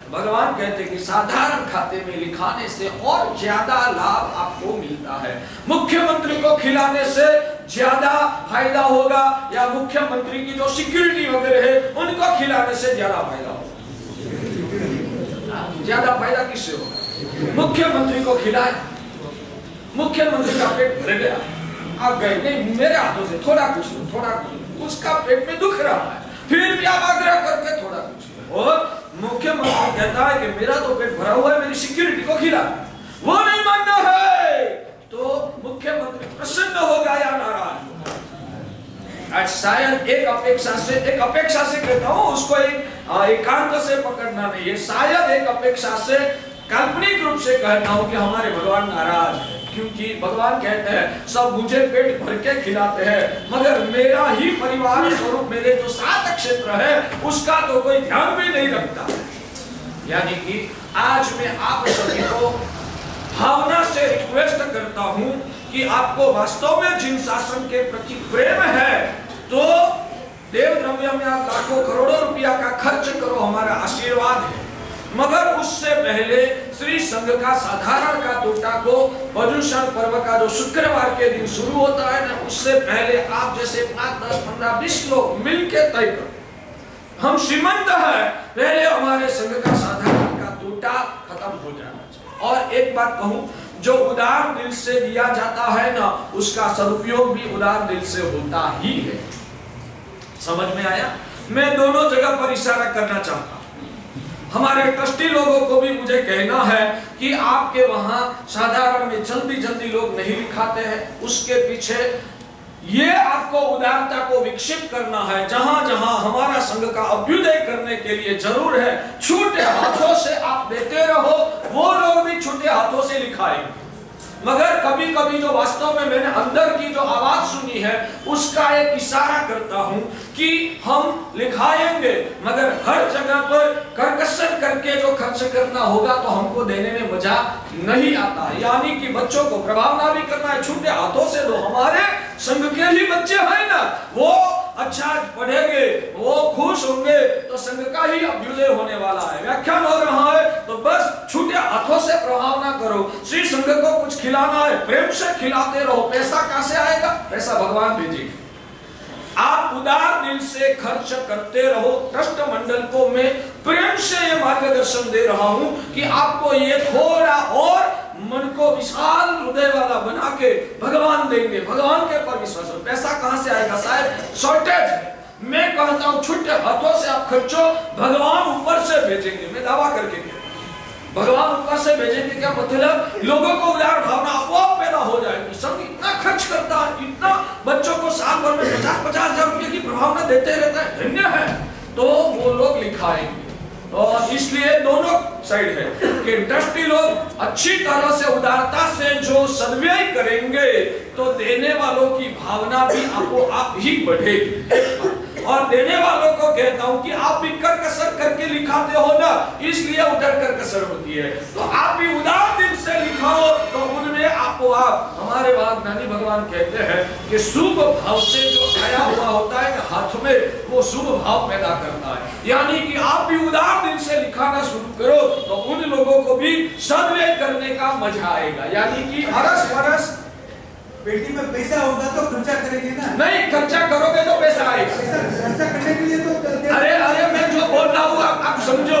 भगवान कहते हैं कि साधारण खाते में लिखाने से और ज्यादा लाभ आपको मिलता है। मुख्यमंत्री को खिलाने से ज्यादा फायदा होगा या मुख्यमंत्री की जो सिक्योरिटी वगैरह है उनको खिलाने से ज्यादा फायदा होगा? ज्यादा फायदा किससे होगा? मुख्यमंत्री को खिलाए, मुख्यमंत्री का पेट भर गया, आप गए नहीं मेरे हाथों से थोड़ा कुछ लो, थोड़ा कुछ, उसका पेट में दुख रहा है, फिर भी आप आग्रह करके थोड़ा कुछ लो। और मुख्यमंत्री कहता है कि मेरा तो पेट भरा हुआ है, मेरी सिक्योरिटी को खिला, वो नहीं मानना है तो मुख्यमंत्री प्रसन्न होगा या नाराज होगा? आज शायद एक अपेक्षा से कहता हूं, उसको एकांत से पकड़ना नहीं है, शायद एक अपेक्षा से काल्पनिक रूप से कहता हूं कि हमारे भगवान नाराज है, क्योंकि भगवान कहते हैं सब मुझे पेट भर के खिलाते हैं मगर मेरा ही परिवार स्वरूप मेरे जो 7 क्षेत्र है उसका तो कोई ध्यान भी नहीं रखता। यानी कि आज मैं आप सभी को भावना से रिक्वेस्ट करता हूं कि आपको वास्तव में जिन शासन के प्रति प्रेम है तो देव द्रव्य में आप लाखों करोड़ों रुपया का खर्च करो, हमारा आशीर्वाद है, मगर उससे पहले श्री संघ का साधारण का टोटा को पर्युषण पर्व का जो शुक्रवार के दिन शुरू होता है ना, उससे पहले आप जैसे 5, 10, 15, 20 लोग मिलके तय करो हम श्रीमंत है, पहले हमारे संघ का साधारण का टोटा खत्म हो जाना चाहिए। और एक बात कहूं, जो उदार दिल से दिया जाता है ना उसका सदुपयोग भी उदार दिल से होता ही है। समझ में आया? मैं दोनों जगह पर इशारा करना चाहता हूं। हमारे ट्रस्टी लोगों को भी मुझे कहना है कि आपके वहां साधारण में जल्दी लोग नहीं लिखाते हैं, उसके पीछे ये आपको उदारता को विकसित करना है। जहां जहां हमारा संघ का अभ्युदय करने के लिए जरूर है, छोटे हाथों से आप देते रहो, वो लोग भी छोटे हाथों से लिखाएंगे। मगर कभी कभी जो वास्तव में मैंने अंदर की जो आवाज सुनी है उसका एक इशारा करता हूं कि हम लिखाएंगे मगर हर जगह पर करकसर करके जो खर्च करना होगा तो हमको देने में मजा नहीं आता है। यानी कि बच्चों को प्रभावना भी करना है, छोटे हाथों से दो। हमारे संघ के ही बच्चे हैं ना, वो अच्छा पढ़ेंगे, वो खुश होंगे तो संघ का ही अभ्युदय होने वाला है। व्याख्यान हो रहा है तो बस छोटे हाथों से प्रभाव ना करो, श्री संघ को कुछ खिलाना है प्रेम से खिलाते रहो। पैसा कहां से आएगा? पैसा भगवान भेजेंगे। आप उदार दिल से खर्च करते रहो। ट्रस्ट मंडल को मैं प्रेम से ये मार्गदर्शन दे रहा हूं कि आपको ये थोड़ा और मन को विशाल हृदय वाला बना के भगवान देंगे, भगवान के पर विश्वास। पैसा कहां से आएगा? शायद शॉर्टेज है। मैं कहता हूं छोटे हाथों से आप खर्चो, भगवान ऊपर से भेजेंगे। मैं दावा करके भगवान ऊपर से भेजेंगे। क्या मतलब? लोगों को उदार भावना अपने पैदा हो जाएगी। सब इतना खर्च करता है, इतना बच्चों को साल भर में 50-50 हजार रुपए की प्रभावना देते रहता है, धन्य है, तो वो लोग लिखाएंगे। और इसलिए दोनों साइड है कि ट्रस्टी लोग अच्छी तरह से उदारता से जो सद्व्यय करेंगे तो देने वालों की भावना भी आपको आप ही बढ़ेगी। और देने वालों को कहता हूं कि आप भी कर कसर करके लिखाते हो ना, इसलिए उधर कर कसर होती है। तो आप भी उदार दिल से लिखाओ तो उनमें आपको आप हमारे बाद ज्ञानी भगवान कहते हैं कि शुभ भाव से जो आया हुआ होता है हाथ में, वो शुभ भाव पैदा करता है। यानी कि आप भी उदार दिल से लिखाना शुरू करो तो उन लोगों को भी सद्व्यय करने का मजा आएगा। यानी कि अरस परस पेटी में पैसा होगा तो खर्चा करेंगे ना, नहीं खर्चा करोगे तो पैसा आएगा। खर्चा करने के लिए तो अरे मैं जो बोल रहा हूँ आप समझो।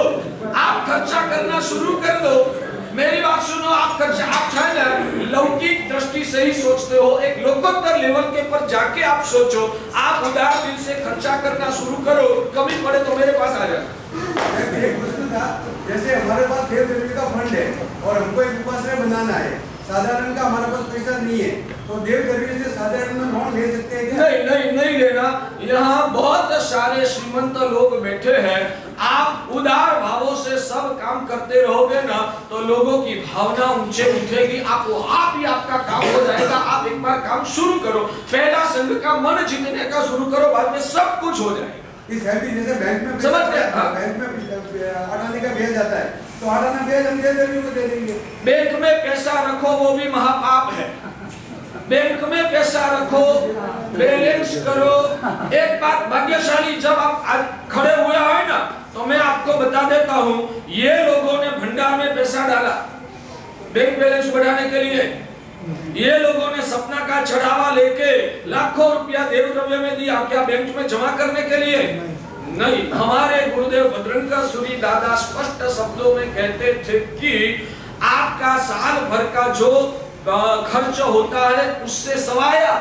आप खर्चा करना शुरू कर दो, मेरी बात सुनो। आप खर्चा, आप शायद लौकिक दृष्टि से ही सोचते हो, एक लोकोत्तर लेवल के पर जाके आप सोचो। आप उदार दिल से खर्चा करना शुरू करो, कभी पड़े तो मेरे पास आ जाए। एक प्रश्न था, जैसे हमारे पास देव देवी का फंड है और हमको एक उपासना बनाना है, साधारण का हमारे पास पैसा नहीं है, तो देव देवी से साधारण में लोन ले सकते हैं क्या? नहीं लेना। यहाँ बहुत सारे श्रीमंत लोग बैठे हैं। आप उदार भावों से सब काम करते रहोगे ना तो लोगों की भावना ऊंचे उठेगी, आप ही आपका काम हो जाएगा। आप एक बार काम शुरू करो, पहला संघ का मन जीतने का शुरू करो, बाद में सब कुछ हो जाएगा। इस जैसे बैंक में समझ गए? बैंक में 8 आने का ब्याज आता है तो 8 आना ब्याज हम देवी को दे देंगे। बैंक में पैसा रखो वो भी महापाप है। बैंक में पैसा रखो, बैलेंस करो। एक बात भाग्यशाली, जब आप खड़े हुए हैं ना तो मैं आपको बता देता हूं, ये लोगों ने भंडार में पैसा डाला बैंक बैलेंस बढ़ाने के लिए। ये लोगों ने सपना का चढ़ावा लेके लाखों रुपया देव द्रव्य में दिया, क्या बैंक में जमा करने के लिए? नहीं। हमारे गुरुदेव भद्रंकर सूरी दादा स्पष्ट शब्दों में कहते थे कि आपका साल भर का जो खर्च होता है उससे सवाया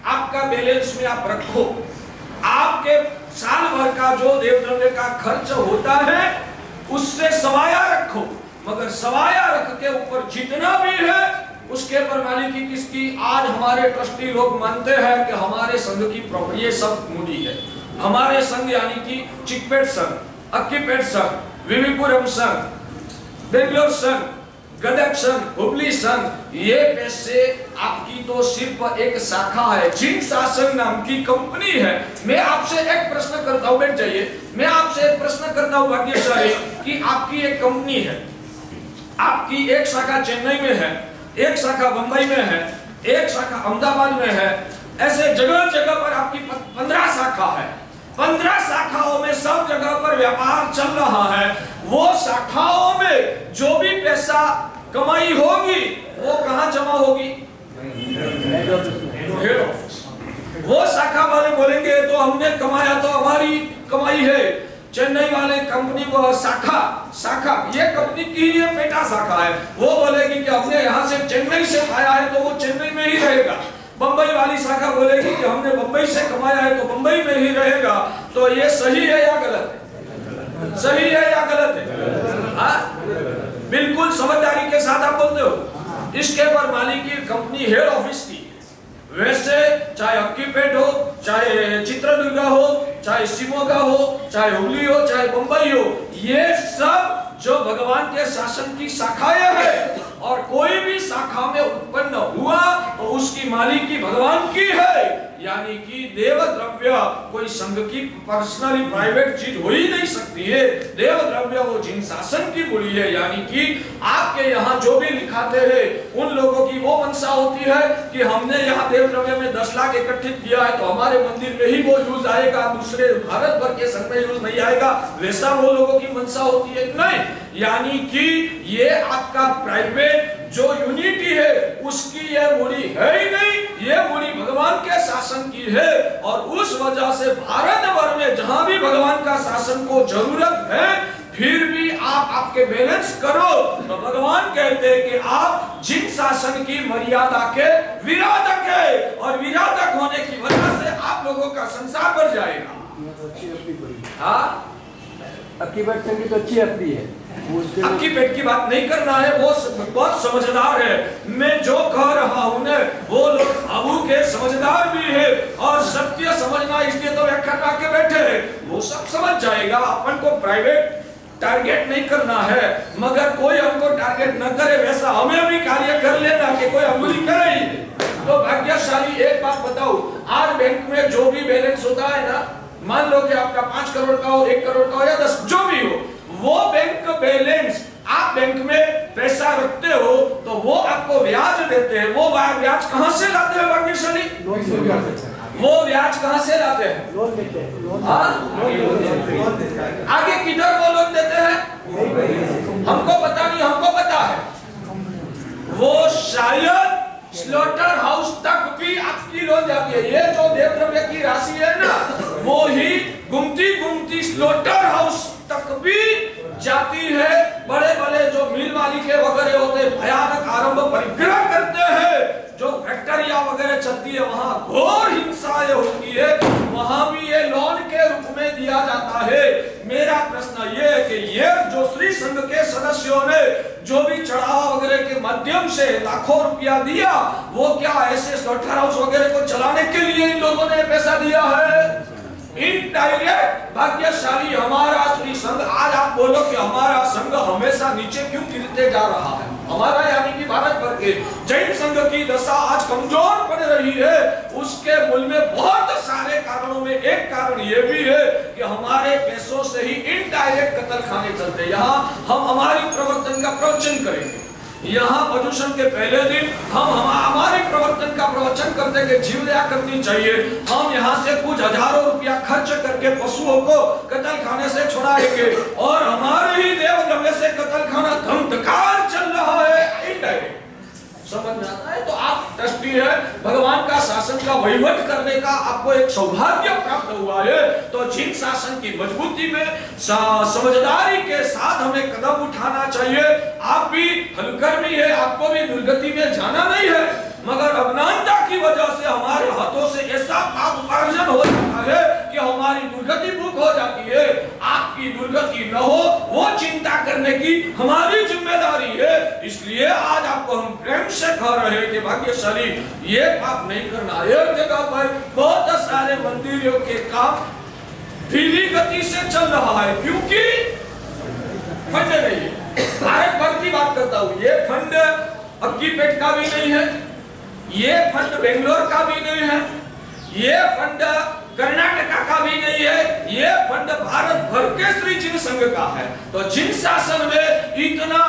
आपका बैलेंस में आप रखो। आपके साल भर का जो देव द्रव्य का खर्च होता है उससे सवाया रखो, मगर सवाया रख के ऊपर जितना भी है उसके पर मालिकी किसकी? आज हमारे ट्रस्टी लोग मानते हैं कि हमारे संघ की प्रॉपर्टी सब मूडी है। हमारे संघ यानी कि चिकपेट संघ, अक्कीपेट संघ, विविपुरम संघ, बेंगलोर संघ, गदग संघ, हुबली संघ, ये पैसे आपकी तो सिर्फ एक शाखा है, जिन शासन नाम की कंपनी है। मैं आपसे एक प्रश्न करता हूं, बैठ जाइए। मैं आपसे एक प्रश्न करता हूं भाग्यशाली कि आपकी एक कंपनी है, आपकी एक शाखा चेन्नई में है, एक शाखा बंबई में है, एक शाखा अहमदाबाद में है, ऐसे जगह जगह पर आपकी 15 शाखा है। 15 शाखाओं में सब जगह पर व्यापार चल रहा है। वो शाखाओं में जो भी पैसा कमाई होगी वो कहां जमा होगी? Head office. वो शाखा वाले बोलेंगे तो हमने कमाया तो हमारी कमाई है। चेन्नई वाले कंपनी को शाखा ये कंपनी की ये पेटा शाखा है, वो बोलेगी कि हमने यहाँ से चेन्नई से खाया है तो वो चेन्नई में ही रहेगा। बंबई वाली शाखा बोलेगी कि हमने बंबई से कमाया है तो बंबई में ही रहेगा। तो ये सही है या गलत है? सही है या गलत है? हाँ, बिल्कुल समझदारी के साथ आप बोलते हो। इसके पर मालिकी कंपनी हेड ऑफिस की, वैसे चाहे अक्कीपेट हो, चाहे चित्रदुर्गा हो, चाहे शिमोगा हो, चाहे हुबली हो, चाहे बंबई हो, ये सब जो भगवान के शासन की शाखाएं हैं और कोई भी शाखा में उत्पन्न हुआ तो उसकी मालिकी भगवान की है। यानी कि देव द्रव्य कोई संघ की पर्सनली प्राइवेट चीज हो ही नहीं सकती है। देव द्रव्य वो जिन शासन की बोली है, यानी कि आपके यहाँ जो भी लिखाते हैं उन लोगों की वो मंशा होती है कि हमने यहाँ देव द्रव्य में 10 लाख इकट्ठित किया है तो हमारे मंदिर में ही वो यूज आएगा, दूसरे भारत भर के संघ में यूज नहीं आएगा, वैसा वो लोगों की मंशा होती है। नहीं, यानी कि ये आपका प्राइवेट जो यूनिटी है उसकी ये मूड़ी है ही नहीं, ये मूड़ी भगवान के शासन की है। और उस वजह से भारत भर में जहां भी भगवान का शासन को जरूरत है फिर भी आप आपके बैलेंस करो तो भगवान कहते हैं कि आप जिन शासन की मर्यादा के विराधक है और विराधक होने की वजह से आप लोगों का संसार बढ़ जाएगा। हाँ, अक्कीपेट संघ तो अच्छी अपनी है, अक्कीपेट की बात नहीं करना है, वो बहुत समझदार है। मैं जो कह रहा हूं ना वो लोग अबू के समझदार भी है और सत्य समझना इसलिए तो व्याख्यान आके बैठे हैं, वो सब समझ जाएगा। अपन को प्राइवेट टारगेट नहीं करना है, मगर कोई हमको टारगेट न करे वैसा हमें भी कार्य कर लेना कि कोई अंगुली करे ही। तो भाग्यशाली एक बात बताओ, आज बैंक में जो भी बैलेंस होता है ना, मान लो कि आपका 5 करोड़ का हो, 1 करोड़ का हो या 10 जो भी हो, वो बैंक बैलेंस आप बैंक में पैसा रखते हो तो वो आपको ब्याज देते हैं। वो ब्याज कहां से लाते हैं भाग्यशाली? वो ब्याज कहां से लाते हैं? लोन देते हैं। आगे किधर वो लोन देते हैं हमको पता नहीं, हमको पता है वो शायद स्लॉटर हाउस तक भी आपकी लोन जाती है। ये जो देव द्रव्य की राशि है ना, वो ही घूमती स्लॉटर हाउस तक भी जाती है। बड़े बड़े जो मिल मालिक वगैरह होते भयानक आरंभ परिग्रह करते हैं, जो फैक्ट्रियां वगैरह चलती है वहां घोर हिंसाएं होती है, वहां भी ये लोन के रूप में दिया जाता है। मेरा प्रश्न ये है कि ये जो श्री संघ के सदस्यों ने जो भी चढ़ावा वगैरह के माध्यम से लाखों रुपया दिया, वो क्या ऐसे स्लॉटर हाउस वगैरह को चलाने के लिए इन लोगों ने पैसा दिया है? इनडायरेक्ट। भाग्यशाली हमारा श्री संघ, आज आप बोलो कि हमारा संघ हमेशा नीचे क्यों गिरते जा रहा है? हमारा यानी कि भारत भर के जैन संघ की दशा आज कमजोर पड़ रही है। उसके मूल में बहुत सारे कारणों में एक कारण ये भी है कि हमारे पैसों से ही इनडायरेक्ट कत्ल खाने चलते। यहाँ हम हमारी प्रवर्तन का प्रवचन करेंगे, यहाँ प्रदूषण के पहले दिन हम हमारे प्रवर्तन का प्रवचन करते कि जीव दया करनी चाहिए। हम यहाँ से कुछ हजारों रुपया खर्च करके पशुओं को कत्ल खाने से छुड़ाएंगे और हमारे ही देव द्रव्य से कत्ल खाना धमधकार चल रहा है। इनडायरेक्ट समझ में आता है। तो आप ट्रस्टी है, भगवान का शासन का वहीवट करने का आपको एक सौभाग्य प्राप्त हुआ है। तो जिन शासन की मजबूती में समझदारी के साथ हमें कदम उठाना चाहिए। आप भी हलकर्मी है, आपको भी दुर्गति में जाना नहीं है, मगर अज्ञानता की वजह से हमारे हाथों से ऐसा पाप उपार्जन हो जाता है कि हमारी दुर्गति बुक हो जाती है। आपकी दुर्गति न हो वो चिंता करने की हमारी जिम्मेदारी है। इसलिए आज आपको हम प्रेम से कह रहे हैं कि भाग्यशाली ये पाप नहीं करना। एक जगह पर बहुत सारे मंदिरों के काम धीमी गति से चल रहा है क्योंकि फंड नहीं है। भारत भर की बात करता हूँ, ये फंड अक्कीपेट का भी नहीं है, ये फंड बेंगलोर का भी नहीं है, ये फंड कर्नाटका का भी नहीं है, ये फंड भारत भर के श्री जिन संघ का है। तो जिन शासन में इतना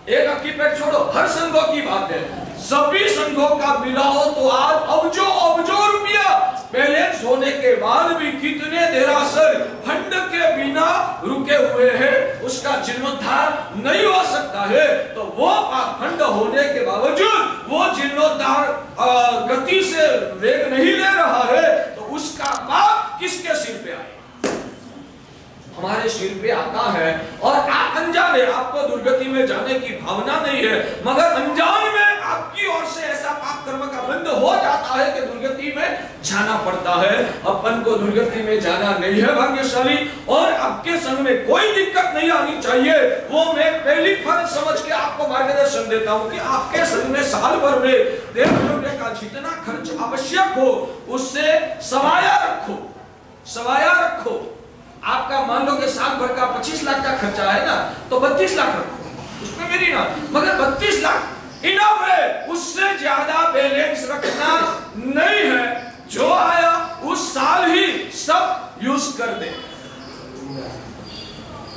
एक अक्कीपेट छोड़ो, हर संघों की बात है, सभी संघों का मिलाओ तो आज अबजो रुपया बैलेंस होने के बाद भी कितने देरासर फंड के बिना रुके हुए हैं, उसका जीर्णोद्धार नहीं हो सकता है। तो वो फंड होने के बावजूद वो जीर्णोद्धार गति से वेग नहीं ले रहा है, तो उसका पाप किसके सिर पे आए? हमारे सिर पे आता है। और आप अनजान है, आपको दुर्गति में जाने की भावना नहीं है, मगर अनजान में आपकी ओर से ऐसा पाप कर्म का बंध हो जाता है कि दुर्गति में जाना पड़ता है। अपन को दुर्गति में जाना नहीं है भाग्यशाली, और आपके संग में कोई दिक्कत नहीं आनी चाहिए। वो मैं पहली फर्ज समझ के आपको मार्गदर्शन देता हूँ कि आपके संग में साल भर में देव द्रव्य का जितना खर्च आवश्यक हो उससे सवाया रखो। आपका मान लो कि साल भर का 25 लाख का खर्चा है ना, तो 32 लाख रखो, उसमें मेरी ना, मगर 32 लाख इनफ है, उससे ज्यादा बैलेंस रखना नहीं है। जो आया उस साल ही सब यूज कर दे।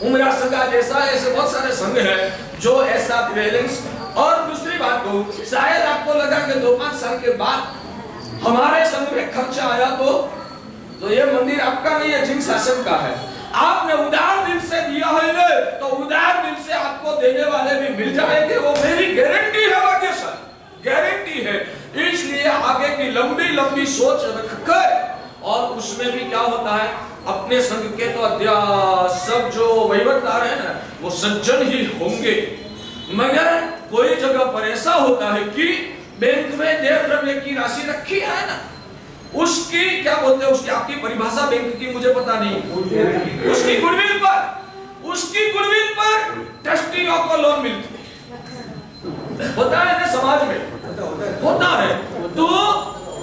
उमरा संघ जैसा ऐसे बहुत सारे संघ है जो ऐसा बैलेंस। और दूसरी बात को शायद आपको लगा कि 2-5 साल के बाद हमारे संघ में खर्चा आया तो ये मंदिर आपका नहीं है, जिन शासन का है। आपने उदार दिल से दिया है तो उदार दिल से आपको देने वाले भी मिल जाएंगे, वो मेरी गारंटी है भाग्यशाली, गारंटी है। इसलिए आगे की लंबी सोच रखकर, और उसमें भी क्या होता है, अपने संघ के तो सब जो वहीवटदार है ना वो सज्जन ही होंगे, मगर कोई जगह पर ऐसा होता है कि बैंक में देव द्रव्य की राशि रखी है ना, उसकी क्या बोलते हैं, उसकी आपकी परिभाषा बैंक की मुझे पता नहीं, उसकी गुडविल पर ट्रस्टियों को लोन मिलती है, होता है ना समाज में, होता है। तो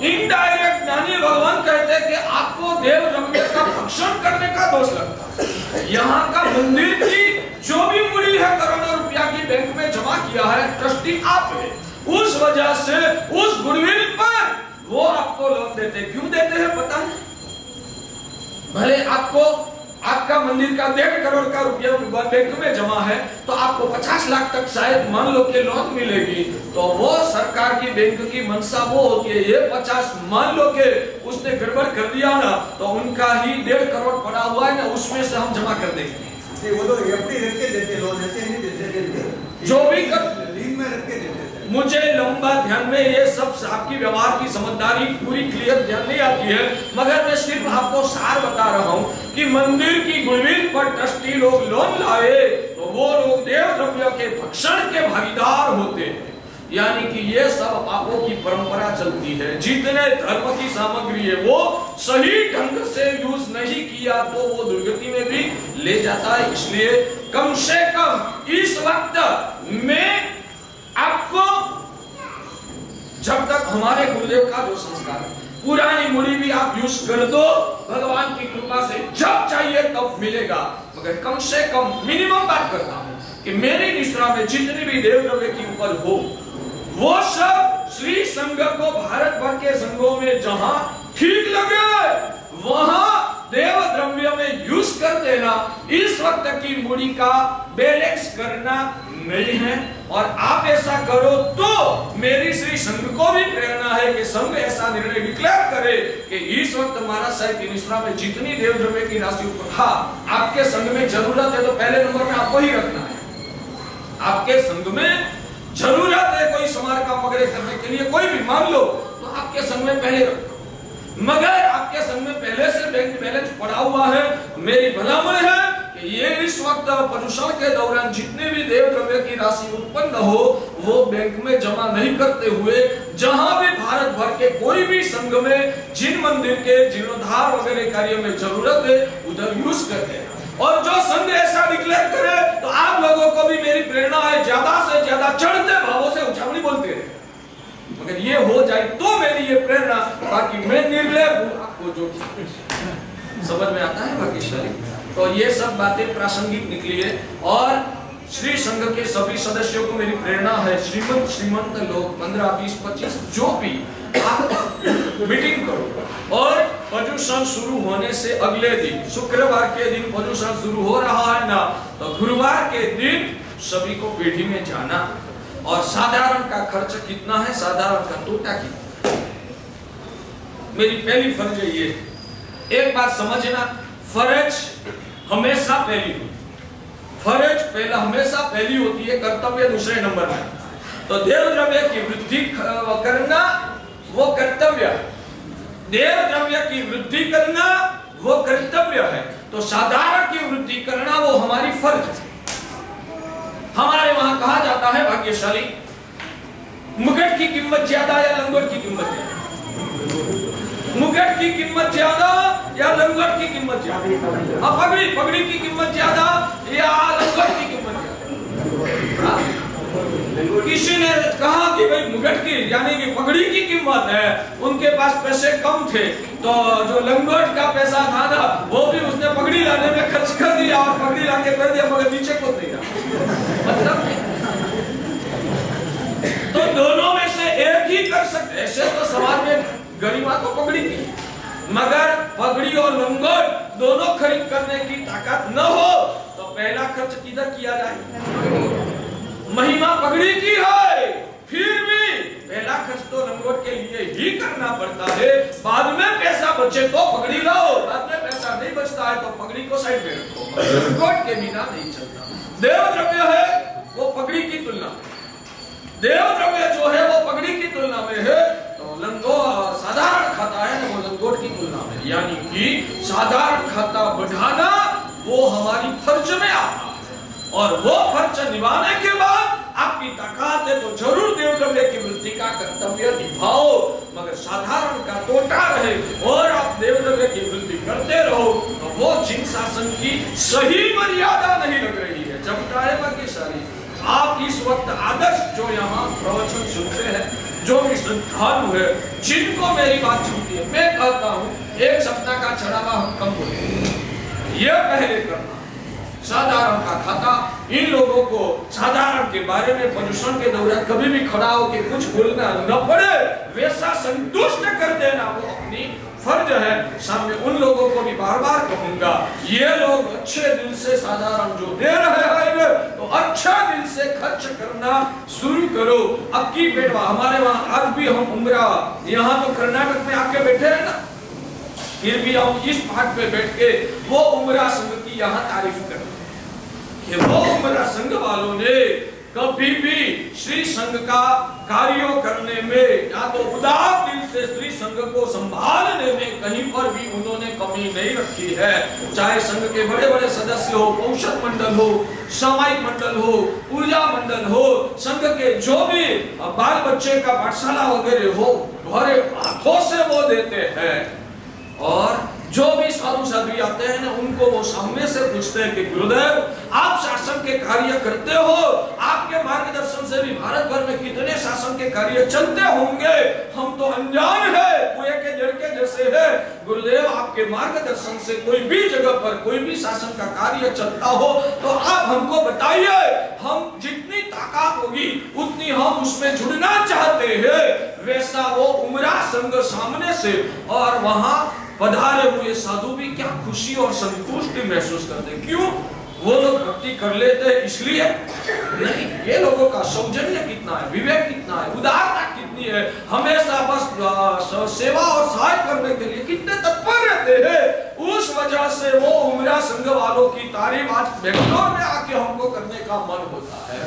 इनडायरेक्ट ज्ञानी भगवान कहते हैं कि आपको देव द्रव्य का भक्षण करने का दोष लगता है। यहाँ का मंदिर की जो भी मूल्य है करोड़ों रुपया की बैंक में जमा किया है, ट्रस्टी आप है, उस वजह से उस गुडविल पर वो आपको लोन देते। क्यों देते हैं पता है? भले आपका मंदिर का 1.5 करोड़ का रुपया बैंक में जमा है तो आपको 50 लाख तक शायद मान लो कि लोन मिलेगी, तो वो सरकार की बैंक की मंशा वो होती है, ये 50 मान लो कि उसने गड़बड़ कर दिया ना, तो उनका ही 1.5 करोड़ पड़ा हुआ है ना, उसमें से हम जमा कर देंगे। वो तो एफडी रख के देते लोन, ऐसे नहीं देते, जो भी लीन में रख के देते। मुझे लंबा ध्यान में ये सब आपकी व्यवहार की समझदारी पूरी क्लियर ध्यान नहीं आती है, मगर मैं सिर्फ आपको सार बता रहा हूँ कि मंदिर की गुडविल पर ट्रस्टी लोग लोन लाए तो वो लोग देव द्रव्य के भक्षण के भागीदार होते हैं। यानी कि ये सब पापों की परंपरा चलती है। जितने धर्म की सामग्री है वो सही ढंग से यूज नहीं किया तो वो दुर्गति में भी ले जाता है। इसलिए कम से कम इस वक्त में आपको, जब तक हमारे गुरुदेव का जो संस्कार है, पुरानी मुड़ी भी आप यूज कर दो, भगवान की कृपा से जब चाहिए तब मिलेगा। मगर कम से कम मिनिमम बात करता हूं कि मेरी निश्रा में जितनी भी देव द्रव्य की उपज हो वो सब श्री संघ को भारत भर के संघों में जहां ठीक लगे वहां देव द्रव्य में यूज कर देना इस वक्त की मूडी का बैलेंस करना नहीं है। और आप ऐसा करो तो मेरी श्री संघ को भी प्रेरणा है कि संघ ऐसा निर्णय डिक्लेयर करे कि इस वक्त महाराज साहिब की मिश्रा में जितनी देव द्रव्य की राशि आपके संघ में जरूरत है तो पहले नंबर में आपको ही रखना है। आपके संघ में जरूरत है कोई समारकाम वगैरह करने के लिए, कोई भी मान लो तो आपके संघ में पहले रखो। मगर आपके संघ में पहले से बैंक बैलेंस पड़ा हुआ है, मेरी भलामण है कि ये इस वक्त प्रदूषण के दौरान जितने भी देव द्रव्य की राशि उत्पन्न हो वो बैंक में जमा नहीं करते हुए जहां भी भारत भर के कोई भी संघ में जिन मंदिर के जीर्णोद्धार वगैरह कार्य में जरूरत है उधर यूज करते हैं। और जो संघ ऐसा डिक्लेयर करे तो आप लोगों को भी मेरी प्रेरणा है ज्यादा से ज्यादा चढ़ते भावों से उछावनी बोलते रहे। अगर ये हो जाए तो मेरी ये प्रेरणा, बाकी मैं निर्लय हूं। आपको जो समझ में आता है भाग्यशाली। तो ये सब बातें प्रासंगिक निकली है। और श्री संघ के सभी सदस्यों को मेरी प्रेरणा है, श्रीमंत लोग 15, 20, 25 जो भी आप मीटिंग करो और प्रदूषण शुरू होने से अगले दिन शुक्रवार के दिन प्रदूषण शुरू हो रहा है ना, तो गुरुवार के दिन सभी को पेढ़ी में जाना। और साधारण का खर्च कितना है, साधारण का टोटा कितना, मेरी पहली फर्ज है ये। एक बात समझना, फर्ज हमेशा पहली होती, फर्ज पहला हमेशा पहली होती है, कर्तव्य दूसरे नंबर में। तो देव द्रव्य की वृद्धि करना वो कर्तव्य है, देव द्रव्य की वृद्धि करना वो कर्तव्य है। तो साधारण की वृद्धि करना वो हमारी फर्ज है। हमारे वहां कहा जाता है भाग्यशाली, मुकुट की कीमत ज्यादा या लंगोट की कीमत ज्यादा, मुकुट की कीमत ज्यादा या लंगोट की कीमत ज्यादा, पगड़ी की कीमत ज्यादा या लंगोट की कीमत ज्यादा। किसी ने कहा कि भाई मुकुट की यानी कि पगड़ी की कीमत है, उनके पास पैसे कम थे तो जो लंगोट का पैसा था ना वो भी उसने पगड़ी लाने में खर्च कर दिया और पगड़ी लाके कर दिया मगर नीचे को दिया। मतलब तो दोनों में से एक ही कर सकते। ऐसे तो समाज में गरिमा तो पगड़ी की, मगर पगड़ी और लंगोट दोनों खरीद करने की ताकत न हो तो पहला खर्च किधर किया जाए? महिमा पगड़ी की है, फिर भी पहला खर्च तो लंगोट के लिए ही करना पड़ता है। बाद में पैसा बचे तो पगड़ी लाओ, बाद में पैसा नहीं बचता है तो पगड़ी को साइड में रखो, लंगोट के बिना नहीं चलता। देव द्रव्य है वो पगड़ी की तुलना में, देव द्रव्य जो है वो पगड़ी की तुलना में है, तो लंगोट साधारण खाता है तो वो लंगोट की तुलना में, यानी कि साधारण खाता बढ़ाना वो हमारी फर्ज में आता है। और वो फर्ज निभाने के बाद आपकी ताकत है तो जरूर देव द्रव्य की वृद्धि का कर्तव्य निभाओ, मगर साधारण का टोटा रहे और आप देव द्रव्य की वृद्धि करते रहो तो वो जिन शासन की सही मर्यादा नहीं लग रही है। जब की सारी आप इस वक्त आदर्श जो यहाँ प्रवचन सुनते हैं, जो भी श्रद्धालु है जिनको मेरी बात सुनती है, मैं कहता हूँ एक सप्ताह का चढ़ावा हम कम बोले, ये पहले करना। साधारण का खाता, इन लोगों को साधारण के बारे में प्रदूषण के दौरान कभी भी खड़ा होकर कुछ बोलना न पड़े वैसा संतुष्ट कर देना वो अपनी फर्ज है। सामने उन लोगों को भी बार बार कहूंगा, ये लोग अच्छे दिल से साधारण जो दे रहे हैं तो अच्छा दिल से खर्च करना शुरू करो। अब की बेटवा हमारे वहाँ आज भी हम उमरा, यहाँ तो कर्नाटक में आके बैठे हैं ना, फिर भी हम इस पाठ पे बैठ के वो उमरा संघ की यहाँ तारीफ करते कि वो उमरा संघ वालों ने कभी भी श्री संघ का कार्य करने में या तो उदार दिल से श्री संघ को संभालने में कहीं पर भी उन्होंने कमी नहीं रखी है। चाहे संघ के बड़े बड़े सदस्य हो, औषध मंडल हो, सामायिक मंडल हो, ऊर्जा मंडल हो, संघ के जो भी बाल बच्चे का पाठशाला वगैरह हो, भरे हाथों से वो देते हैं। और जो भी साधु साध्वी आते हैं ना उनको वो सामने से पूछते हैं कि गुरुदेव आप शासन के कार्य करते हो, आपके मार्गदर्शन से भी भारत भर में कितने शासन के कार्य चलते होंगे, हम तो अनजान है, कुएं के जड़ के जैसे है। गुरुदेव आपके मार्गदर्शन से कोई भी जगह पर कोई भी शासन का कार्य चलता हो तो आप हमको बताइए, हम जितनी ताकत होगी उतनी हम उसमें जुड़ना चाहते हैं। वैसा वो उमरा संघ सामने से और वहां पधारे हुए साधु भी क्या खुशी और संतुष्टि महसूस करते। क्यों? वो लोग भक्ति कर लेते हैं इसलिए नहीं, ये लोगों का सौजन्य कितना है, विवेक कितना है, उदारता कितनी है, हमेशा बस सेवा और सहाय करने के लिए कितने तत्पर रहते हैं। उस वजह से वो उमरा संघ वालों की तारीफ आज बेंगलोर में आके हमको करने का मन होता है।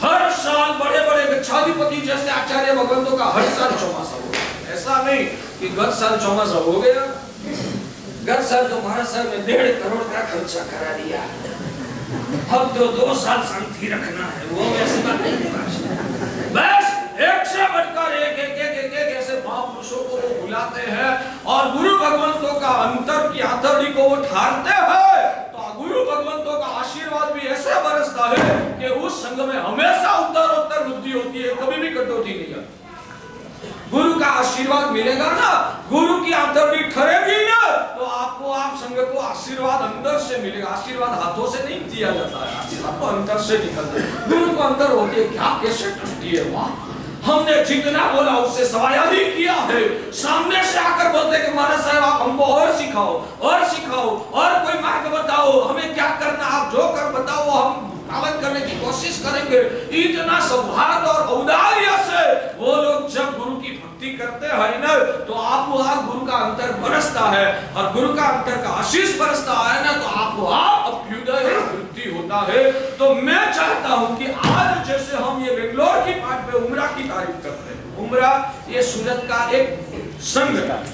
हर साल बड़े बड़े गच्छाधिपति जैसे आचार्य भगवंतों का हर साल चौमासा हो, ऐसा नहीं कि गत साल चौमासा हो गया, गत साल तो महाराज साहब ने 1.5 करोड़ का खर्चा करा दिया, अब तो 2 साल शांति रखना है, वो ऐसी बात नहीं है। बस एक से बढ़कर एक ऐसे महापुरुषों को वो बुलाते हैं और गुरु भगवंतों का अंतर की आतरड़ी को वो ठारते हैं, तो गुरु भगवंतों का आशीर्वाद भी ऐसे बरसता है कि उस संघ में हमेशा उत्तरोत्तर वृद्धि होती है, कभी भी कटौती नहीं है। गुरु का आशीर्वाद मिलेगा ना, गुरु की आंतरिक ठहरेगी ना, तो आपको आप संघ को आशीर्वाद अंदर से मिलेगा। आशीर्वाद हाथों से नहीं दिया जाता है, आशीर्वाद तो अंदर से निकलता है। गुरु को अंदर होती है, क्या कैसे दृष्टि है, वाह हमने जितना बोला उससे सवायादी किया है। सामने से आकर बोलते कि महाराज साहब आप हमको और सिखाओ और सिखाओ और कोई मार्ग बताओ, हमें क्या करना, आप जो कर बताओ हम पालन करने की कोशिश करेंगे। इतना सौहार्द और औदार्य से वो लोग जब गुरु की भक्ति करते हैं ना, तो आपको आप गुरु का अंतर बरसता है और गुरु का अंतर का आशीष बरसता है ना, तो आपको आप अभ्युदय वृद्धि होता है। तो मैं चाहता हूं कि आज जैसे हम ये बेंगलोर की पाठ में उमरा की तारीफ करते हैं, उमरा ये सूरत का एक संघ का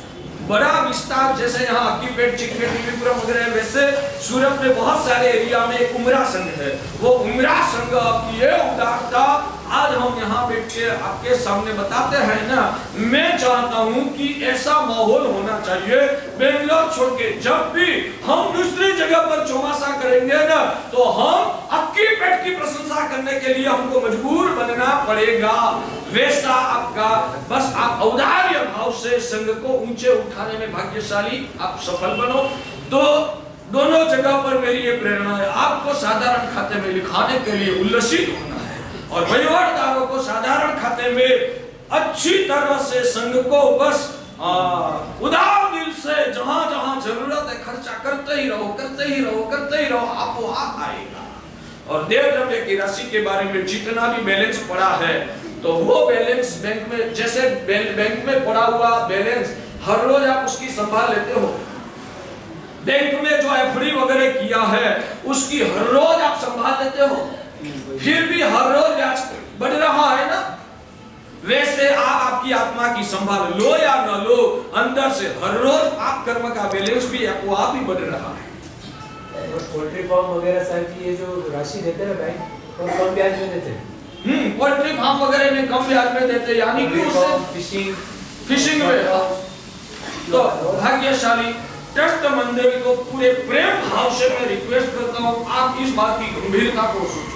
बड़ा विस्तार, जैसे यहाँ अक्कीपेट, चिकपेट, त्रिपुरम वगैरह, वैसे सूरत में बहुत सारे एरिया में एक उमरा संघ है। वो उमरा संघ की ये उदारता आज हम यहाँ बैठ के आपके सामने बताते हैं ना। मैं चाहता हूँ कि ऐसा माहौल होना चाहिए बेंगलोर छोड़ के, जब भी हम दूसरी जगह पर चौमासा करेंगे ना, तो हम अक्कीपेट की प्रशंसा करने के लिए हमको मजबूर बनना पड़ेगा। वैसा आपका बस आप औदार्य भाव से संघ को ऊंचे उठाने में भाग्यशाली आप सफल बनो। तो दोनों जगह पर मेरी ये प्रेरणा है, आपको साधारण खाते में लिखाने के लिए उल्लसित होना है और वहीवटदारों को साधारण खाते में अच्छी तरह से संघ को बस उदार दिल से जहां जहां जरूरत है खर्चा करते ही रहो, करते ही रहो, करते ही रहो, आपको आप आएगा। और देव द्रव्य की राशि के बारे में जितना भी बैलेंस पड़ा है, तो वो बैलेंस बैंक में, जैसे बैंक में पड़ा हुआ बैलेंस हर रोज आप उसकी संभाल लेते हो, बैंक में जो एफडी वगैरह किया है उसकी हर रोज आप संभाल लेते हो, फिर भी हर रोज ब्याज बढ़ रहा है ना, वैसे आप आपकी आत्मा की संभाल लो या न लो, अंदर से हर रोज आप कर्म का बैलेंस भी आपको आप ही बढ़ रहा है। पोल्ट्री फार्म वगैरह साहब की ये जो राशि देते हैं बैंक, वो कम ब्याज में देते हैं। पोल्ट्री फार्म वगैरह में कम ब्याज में देते हैं, यानी कि उससे फिशिंग में। तो भाग्यशाली ट्रस्ट मंदिर को पूरे प्रेम भाव से मैं रिक्वेस्ट करता हूँ, आप इस बात की गंभीरता को सोचो।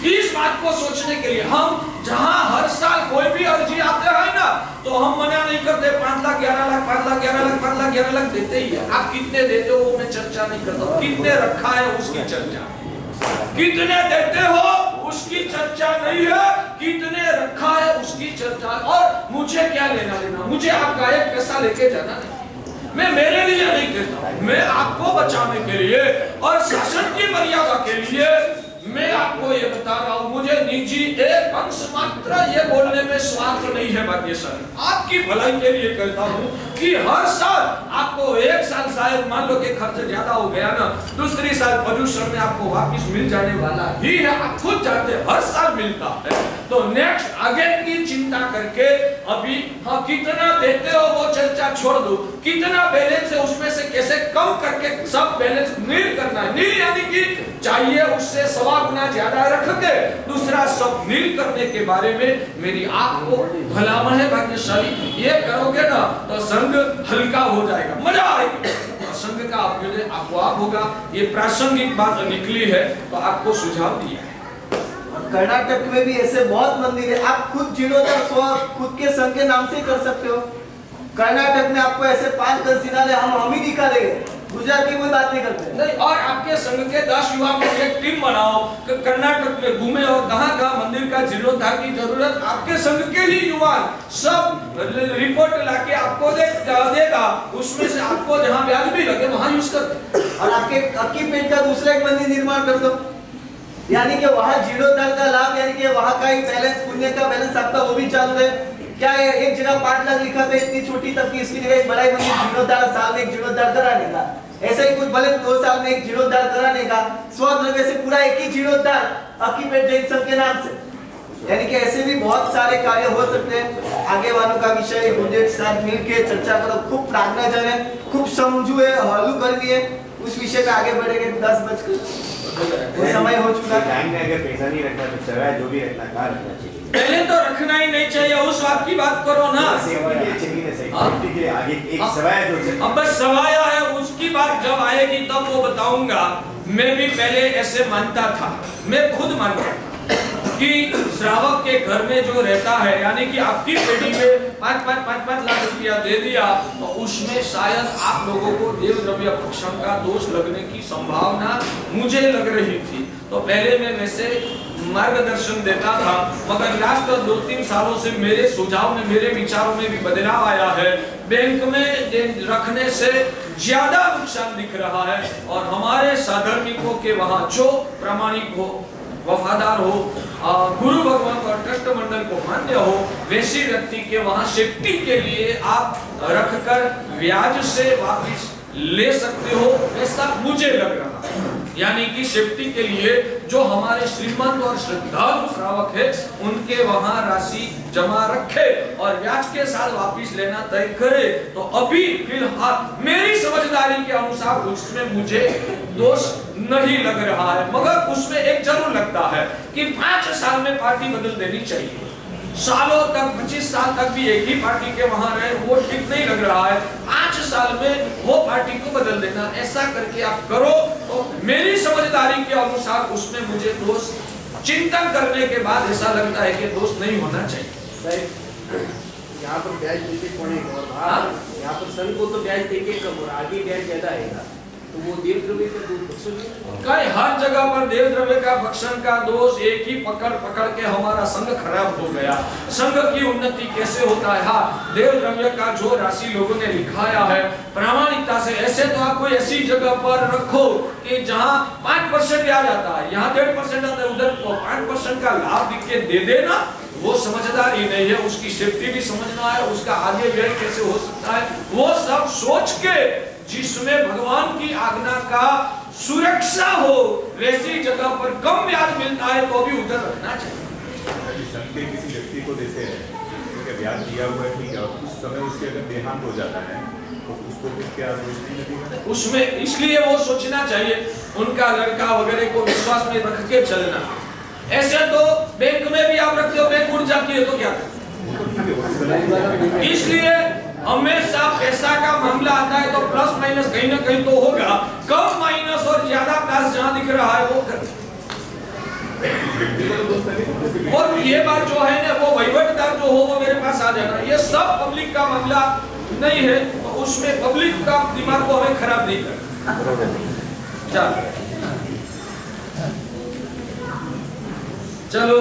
इस बात को सोचने के लिए हम जहां हर साल कोई भी अर्जी आते हैं ना, तो हम मना नहीं करते, 5 लाख 11 लाख 5 लाख 11 लाख 5 लाख 11 लाख देते ही है। आप कितने देते हो वो मैं चर्चा नहीं करता, कितने रखा है उसकी चर्चा, कितने देते हो उसकी चर्चा नहीं है, कितने रखा है उसकी चर्चा। और मुझे क्या लेना देना, मुझे आपका एक पैसा लेके जाना नहीं, मैं मेरे लिए नहीं कहता, मैं आपको बचाने के लिए और शासन की मर्यादा के लिए मैं आपको ये बता रहा हूँ। मुझे निजी एक अंश मात्र ये बोलने में स्वार्थ नहीं है, भाग्यशाली आपकी भलाई के लिए कहता हूँ कि हर साल आपको एक साल शायद मान लो कि खर्च ज्यादा हो गया ना, दूसरी साल प्रदूषण में आपको वापस मिल जाने वाला ही है, आप खुद जानते हैं हर साल मिलता है। तो नेक्स्ट आगे की चिंता करके अभी हाँ कितना देते हो वो चर्चा छोड़ दो, कितना बैलेंस है उसमें से कैसे कम करके सब बैलेंस नील करना है। नील यानी कि चाहिए उससे 1.25 गुना ज्यादा रख के दूसरा सब नील करने के बारे में मेरी आपको भलामण है भाग्यशाली। ये करोगे ना तो संघ हल्का हो जाएगा, मजा आएगा, संघ का अभ्युदय आपको आप होगा। ये प्रासंगिक बात निकली है तो आपको सुझाव दिया है। कर्नाटक में भी ऐसे बहुत मंदिर है, आप खुद जीर्णोद्धार खुद के संघ के नाम से कर सकते हो। कर्नाटक में आपको ऐसे 5-10 जिला हम ही दिखा देंगे गुजरात की कोई बात नहीं करते। नहीं, और आपके संघ के 10 युवा को एक टीम बनाओ, कर्नाटक में घूमे और कहां मंदिर का जीर्णोद्धार की जरूरत, आपके संघ के ही युवा सब रिपोर्ट लाके आपको देगा, उसमें से आपको जहां ब्याज भी लगे वहां यूज कर। और आपके अक्की पेट का दूसरा एक मंदिर निर्माण कर दो, यानी कि वहां जीर्णोद्धार का लाभ, यानी कि वहां का एक बैलेंस, पुण्य का बैलेंस आपका वो भी चालू है। क्या है, एक जगह 5 लाख लिखा था इतनी छोटी तब की, इसकी जगह एक बड़ा मंदिर जीर्णोद्धार, साल में एक जीर्णोद्धार कराने का, ऐसा ही कुछ भले 2 साल में एक जीर्णोद्धार कराने का, स्वद्रव्य से पूरा एक ही जीर्णोद्धार अक्कीपेट जैन संघ के नाम से। यानी कि ऐसे भी बहुत सारे कार्य हो सकते हैं। आगे वालों का विषय मुझे साथ मिलकर चर्चा करो, खूब प्राज्ञाजन है, खूब समझू है, हलू करनी है, उस विषय पे आगे बढ़ेंगे। 10 बजकर वो समय हो चुका है। टाइम में अगर पैसा नहीं रखना तो सवाय जो भी रखना कहाँ रखना चाहिए? पहले तो रखना ही नहीं चाहिए, उस बात की बात करो ना। सेफ्टी के आगे एक सवाय जो अब बस सवाया है, उसकी बात जब आएगी तब वो बताऊंगा। मैं भी पहले ऐसे मानता था, मैं खुद मानता था कि श्रावक के घर में जो रहता है, यानी कि आपकी पेटी में 5 लाख रुपया दे दिया, तो उसमें शायद आप लोगों को देव द्रव्य भक्षण का दोष लगने की संभावना मुझे लग रही थी। तो पहले मैं वैसे मार्गदर्शन देता था, मगर लास्ट 2-3 सालों से मेरे सुझाव में, मेरे विचारों में भी बदलाव आया है। बैंक में रखने से ज्यादा नुकसान दिख रहा है, और हमारे साधर्मिकों के वहां जो प्रामाणिक हो, वफादार हो, गुरु भगवान और ट्रस्ट मंडल को मान्य हो, वैसी व्यक्ति के वहां सेफ्टी के लिए आप रखकर ब्याज से वापस ले सकते हो, ऐसा मुझे लग रहा है। यानी कि सेफ्टी के लिए जो हमारे श्रीमंत और श्रद्धालु श्रावक है, उनके वहां राशि जमा रखे और ब्याज के साथ वापस लेना तय करे। तो अभी फिलहाल मेरी समझदारी के अनुसार उसमें मुझे दोष नहीं लग रहा है, मगर उसमें एक जरूर लगता है कि 5 साल में पार्टी बदल देनी चाहिए। सालों तक, 25 साल तक भी एक ही पार्टी के वहां रहे, वो ठीक नहीं लग रहा है। 5 साल में वो पार्टी को बदल देना, ऐसा करके आप करो तो मेरी समझदारी के अनुसार उसमें मुझे दोष चिंतन करने के बाद ऐसा लगता है कि दोष नहीं होना चाहिए। यहाँ पर ब्याज देके कौन है और यहाँ पर संघ को तो ब्याज देके कम और आगे ब्याज ज्यादा आएगा, तो वो देव द्रव्य का दोष कई हर जगह पर देव द्रव्य का भक्षण का दोष एक ही पकड़ के हमारा संघ खराब हो गया। संघ की उन्नति कैसे होता है? हाँ, देव द्रव्य का जो राशि लोगों ने लिखाया है प्रामाणिकता से, ऐसे तो आप कोई ऐसी जगह पर रखो कि जहाँ 5% आ जाता है, यहाँ 1.5% आता है, उधर 5% का लाभ लिख के दे देना, वो समझदारी नहीं है। उसकी सेफ्टी भी समझना है, उसका आगे व्यय कैसे हो सकता है, वो सब सोच के जिसमें भगवान की आज्ञा का सुरक्षा हो, वैसी जगह पर कम ब्याज मिलता है तो भी उधर रखना चाहिए। संघ के किसी व्यक्ति को देते हैं, क्योंकि ब्याज दिया हुआ है, ठीक है, और उस समय उसके अगर देहांत हो जाता है तो उसको कुछ क्या दोष नहीं लगेगा उसमें? इसलिए वो सोचना चाहिए, उनका लड़का वगैरह को विश्वास में रख के चलना। ऐसे तो बैंक में भी आप रखते हो, बैंक उड़ जाती है तो क्या करें? इसलिए हमेशा पैसा का मामला आता है तो प्लस माइनस कहीं ना कहीं तो होगा, कम माइनस और ज्यादा प्लस जहां दिख रहा है वो कर। और ये बात जो है ना, वो वहीवटदार जो हो वो मेरे पास आ जाना, ये सब पब्लिक का मामला नहीं है, तो उसमें पब्लिक का दिमाग को हमें खराब नहीं करना। चलो